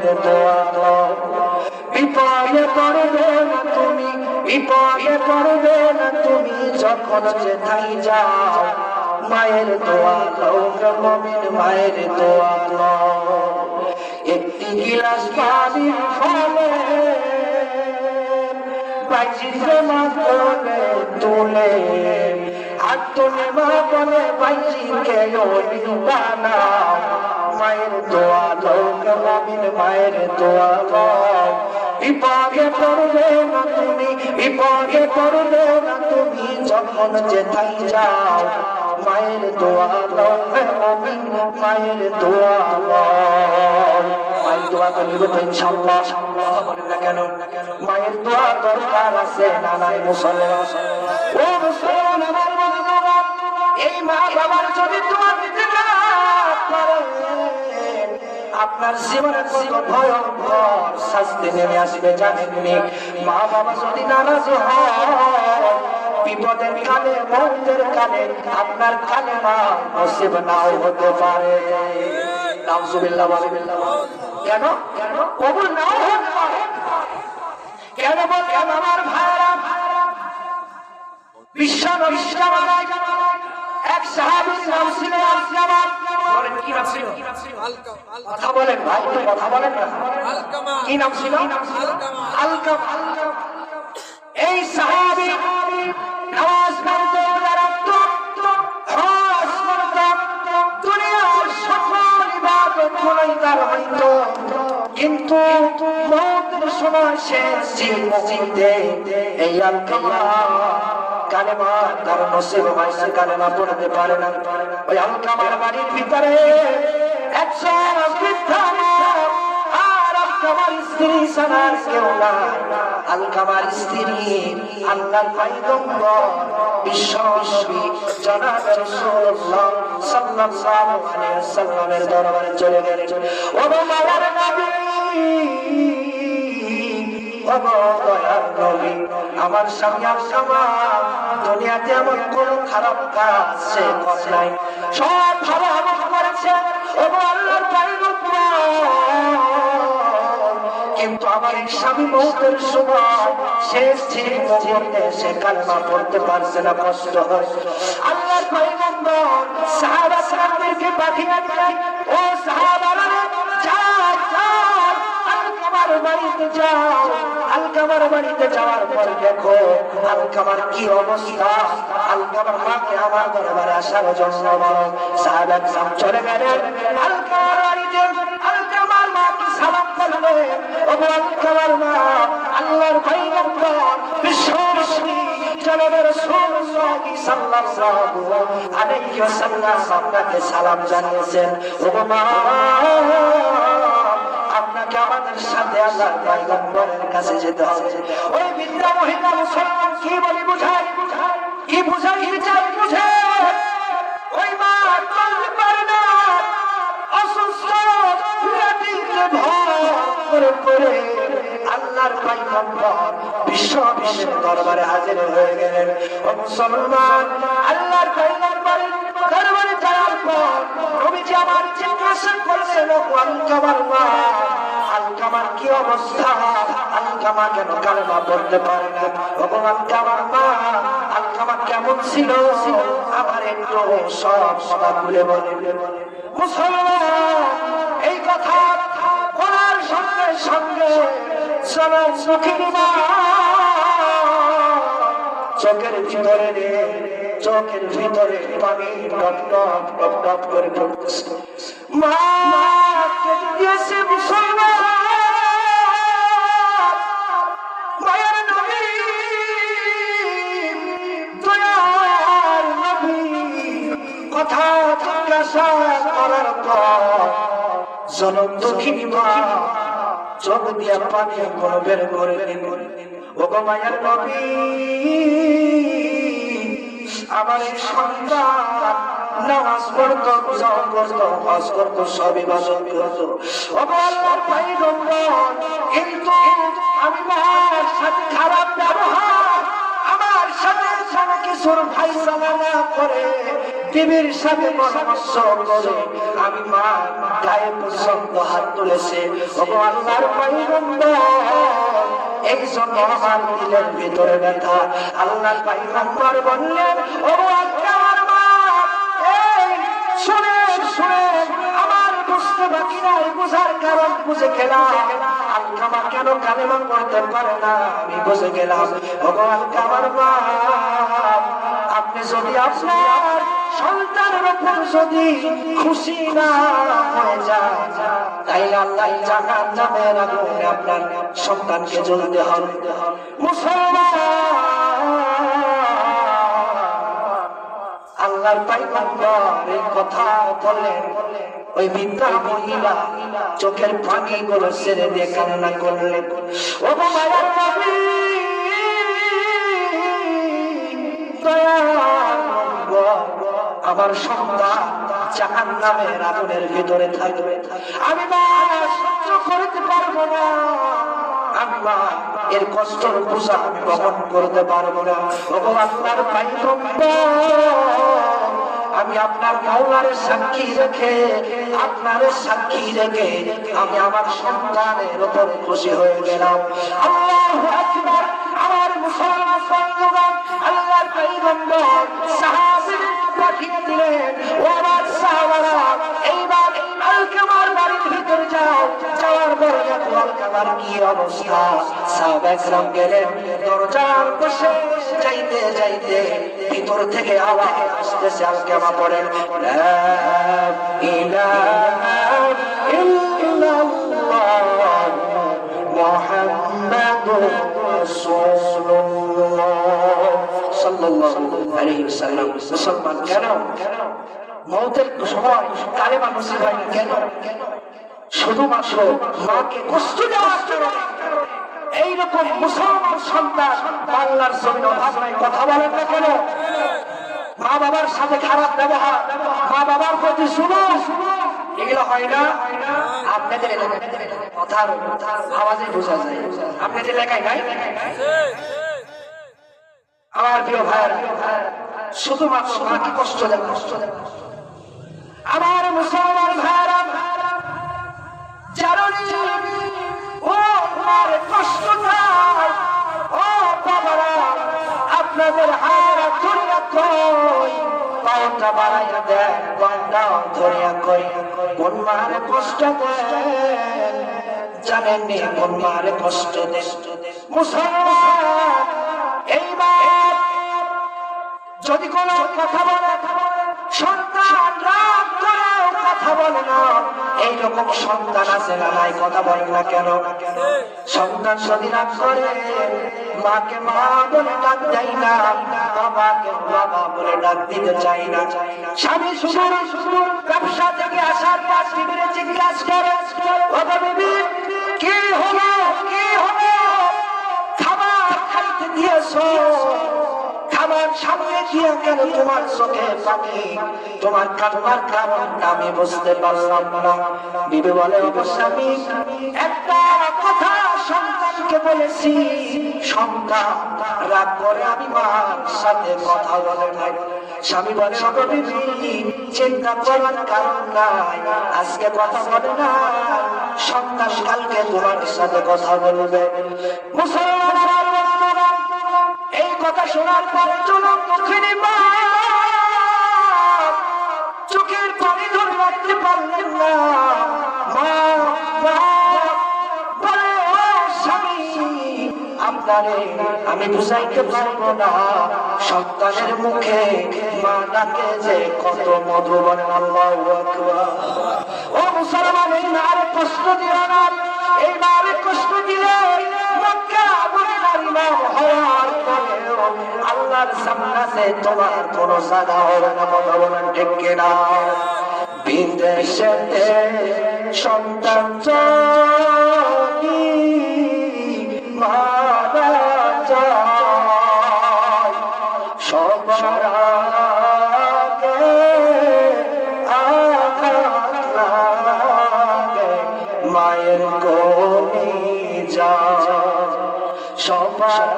মায়ের দোয়া বিপদে পড়বে না তুমি, বিপদে পড়বে না তুমি, যখন যেথায় যাও মায়ের দোয়া লও গো মুমিন, মায়ের দোয়া লও। একটি গিলাস পানি ফলে বাইজিকে মা কোলে তুলে, হাত তুলে মা বলে বাইজিকে ওই বানাও, মায়ের দোয়া লও গো মুমিন, মায়ের দোয়া লও। বিপদে পড়বে না তুমি, বিপদে পড়বে না তুমি, যখন যেথায় যাও মায়ের দোয়া লও হে মুমিন, মায়ের দোয়া লও। মায়ের দোয়া তো নিব তো ইনশাআল্লাহ, বলেন না কেন? মায়ের দোয়া দরকার আছে না নাই মুসলমান? ও মুসলমান আমার বন্ধুরা, এই মা বাবার যদি দোয়া দিতে না পারে আপনার জীবনে কত ভয়ঙ্কর শাস্তি নেমে আসবে জানেননি? মা বাবা যদি নারাজ হয় বিপদের কালে, মৌতের কালে আপনার কালেমা নসিব নাও হতে পারে। নাউজুবিল্লাহ বলেন। কেন? কবুল নাও হতে পারে। কেন বলেন আমার ভাইরা? বিশ্ব নবী এক সাহাবীর নাম ছিল আলকামা। বলেন কি নাম ছিল? কথা বলেন ভাই, কথা বলেন না। কি নাম ছিল? আলকামা। এই সাহাবী নামাজ পড়তো, দাঁড়াতো, হজ করতো, দুনিয়ার সকল ইবাদত গুলোই তার হইতো, কিন্তু মওতের সময় শেষ মুহূর্তে এই আলকামা কালেমা তার নসিব হয়েছে, কালেমা পড়তে পারে না। ওই আলকামার বাড়ির ভিতরে একজন বৃদ্ধা আর আলকামার স্ত্রী ছাড়া কেউ নাই। আলকামার স্ত্রী আল্লাহর পয়গম্বর বিশ্ব নবী জনাব রাসূলুল্লাহ সাল্লাল্লাহু আলাইহি ওয়াসাল্লামের দরবারে চলে গেলেন। ও মাওলানা নবী, ও দয়ার নবী, আমার স্বামী আলকামা দুনিয়াতে এমন কোন খারাপ কাজ সে করে নাই, সব ভালো আমল করেছে। ও আল্লাহর পয়গম্বর, কিন্তু আমার এই স্বামী মওতের সময় শেষ মুহূর্তে সে কালেমা পড়তে পারছে না, কষ্ট হয়। আল্লাহর পয়গম্বর সাহাবাদেরকে পাঠিয়ে দিলেন, ও সাহাবারা যাও যাও আলকামার বাড়িতে যাও। আলকামার বাড়িতে যাওয়ার পর দেখো আলকামার কি অবস্থা। আলকামার মাকে আমার দরবারে আসার জন্য সাহাবাত চলে গেলেন আলকামার বাড়িতে। আলকামার মাকে সালাম করলেন, ও আলকামার মা, আল্লাহর পয়গম্বর বিশ্ব নবী জনাব রাসূলুল্লাহ সাল্লাল্লাহু আলাইহি ওয়াসাল্লাম আপনাকে সালাম জানিয়েছেন। ও মা, আপনাকে আমাদের সাথে আল্লাহর পয়গম্বরের কাছে যেতে হবে। ওই বৃদ্ধা মহিলা মুসলমান কি বলি বুঝাই, কি বুঝাইতে চাই বুঝে। ওই মা চলতে পারে না, অসুস্থ, লাঠিতে ভর করে আল্লাহর পয়গম্বর বিশ্ব নবীর দরবারে হাজির হয়ে গেলেন। ও মুসলমান, আল্লাহর পয়গম্বরের দরবারে যাওয়ার পর নবীজি আমার জিজ্ঞাসা করলেন, ও আলকামার মা, আলকামার কি অবস্থা? আলকামা কেন কালেমা পড়তে পারে না? ও আলকামার মা, আলকামা কেমন ছিল আমার একটু সব কথা খুলে বলে। মুসলমান এই কথা বলার সঙ্গে সঙ্গে চোখের ভিতরে পানি টপ টপ টপ টপ করে পড়তেছে। মা কেঁদে দিয়েছে মুসলমান। মায়ের নবী, দয়ার নবী কথা জিজ্ঞাসা করার পর জনম দক্ষিণী মা চোখ দিয়া পানি বের করে দিন। ও মায়ের নবী, আমার এই সন্তান নামাজ পড়তো, রোজা করতো, হজ করতো, সব ইবাদত করতো, ও আল্লাহর পয়গম্বর, কিন্তু আমি মার সাথে খারাপ ব্যবহার, আমার সাথে কিছুর ফাইসালা না করে বিবির সাথে পরামর্শ করে আমি মা গায়ে পর্যন্ত হাত তুলেছে। ওগো আল্লাহর পয়গম্বর, এই জন্য আমার দিলের ভিতরে ব্যথা। আল্লাহর পয়গম্বর বললেন, ও আমার মা, এই শুনেন শুনেন, আমার বুঝতে বাকি নাই, বুঝার কারণ বুঝে গেলাম। আলকামা কেন কালেমা পড়তে পারে না আমি বুঝে গেলাম। ওগো আলকামার মা, আপনি যদি আপনার সন্তানের উপর যদি খুশি না হয়ে যায়, তাইলে আল্লাহ জাহান্নামের আগুনে আপনার সন্তানকে জ্বলতে হবে। মুসলমান, আল্লাহর পয়গম্বর এই কথা বললেন। ওই বৃদ্ধা মহিলা চোখের পানি গুলো ছেড়ে দিয়ে কান্না করলেন। ও মায়ের নবী, আমার সন্তান জাহান্নামের আগুনের ভিতরে থাকবে, আমি মা সহ্য করতে পারবো না, আমি মা এর কষ্টের বোঝা আমি বহন করতে পারবো না। আল্লাহর পয়গম্বর, আমি আপনার মাওলারে সাক্ষী রেখে, আপনার সাক্ষী রেখে আমি আমার সন্তানের উপর খুশি হয়ে গেলাম। আল্লাহু আকবার। আমার মুসলমান বন্ধুগণ, আল্লাহর পয়গম্বর সাহাবীদেরকে পাঠিয়ে দিলেন, ও আমার সাহাবারা, এইবার আলকামার বাড়ির ভিতরে যাও। যাওয়ার পরে দেখো আলকামার কি অবস্থা। সাহাবা একরাম গেলেন, দরজার পাশে যাইতে যাইতে ভিতর থেকে আওয়াজ আসতেছে, আলকামা পড়েন, লা ইলাহা ইল্লাল্লাহ মুহাম্মাদুর রাসূলুল্লাহ সাল্লাল্লাহু আলাইহি ওয়াসাল্লাম। মুসলমান কেন মওতের সময় কালেমা নসিব হয় না কেন? শুধুমাত্র মাকে কষ্ট দেওয়ার কারণে। এইরকম মুসলমান সন্তান বাংলার জমিন ভাষায় কথা বলেন না কেন? মা বাবার সাথে খারাপ ব্যবহার, মা বাবার প্রতি জুলুম, এগুলো হয় না? আপনাদের কথার আওয়াজে বোঝা যায়। আপনাদের এলাকায় নাই? আমার প্রিয় ভাইরা, শুধুমাত্র মাকে কষ্ট দেয়, কষ্ট দেয়। আমার মুসলমান ভাইরা, জানি ও মার কষ্ট নাই, ও বাবারা আপনাদের হারা ধরিয়া কই, পাওটা বাড়াইয়া দেন, গন্ডাও ধরিয়া কই, কোন মারে কষ্ট দেন জানেন নি? কোন মারে কষ্ট দেন? মুসলমান, এইবার যদি কোনো কথা বলে, সন্তান রাগ করে কথা বলে না, এইরকম সন্তান আছে না নাই? কথা বলেন না কেন? সন্তান যদি রাগ করে মাকে মা বলে ডাক দেয় না, বাবাকে বাবা বলে ডাক দিতে চাই না। স্বামী শুধু ব্যবসা থেকে আসার পর টিভিতে জিজ্ঞাসা করে, বাবা বিবি কি হলো, কি হলো, খাবার খাইতে দিয়েছো, খাবার সামনে দিয়ে কেন তোমার চোখে পানি, তোমার কান্নার কারণটা আমি বুঝতে পারলাম না। বিবি বলে, স্বামী একটা কথা সন্তানকে বলেছি, সন্তান রাগ করে আমি মার সাথে কথা বলে নাই। স্বামী বলে, বিবি চিন্তা করার কারণ নাই, আজকে কথা বলে না, সন্তান কালকে তোমার সাথে কথা বলবে। মুসলমান এই কথা শোনার পরে চোখের পানি ধরে রাখতে পারলেন না। বলে, ও স্বামী, আপনারে আমি বুঝাইতে পারবো না, সন্তানের মুখে মা ডাকে যে কত মধু। বলেন আল্লাহু আকবার। ও মুসলমান, এই মারে কষ্ট দিও না, এই মারে কষ্ট দিলে মক্কা মদিনার ইমাম হওয়ার পরেও আল্লাহর সামনে তোমার কোনো জায়গা হবে না। কথা বলেন ঠিক কিনা? বিদেশেতে সন্তান যদি মারা যায়, সবার আগে আঘাত লাগে মায়ের কলিজা, সবার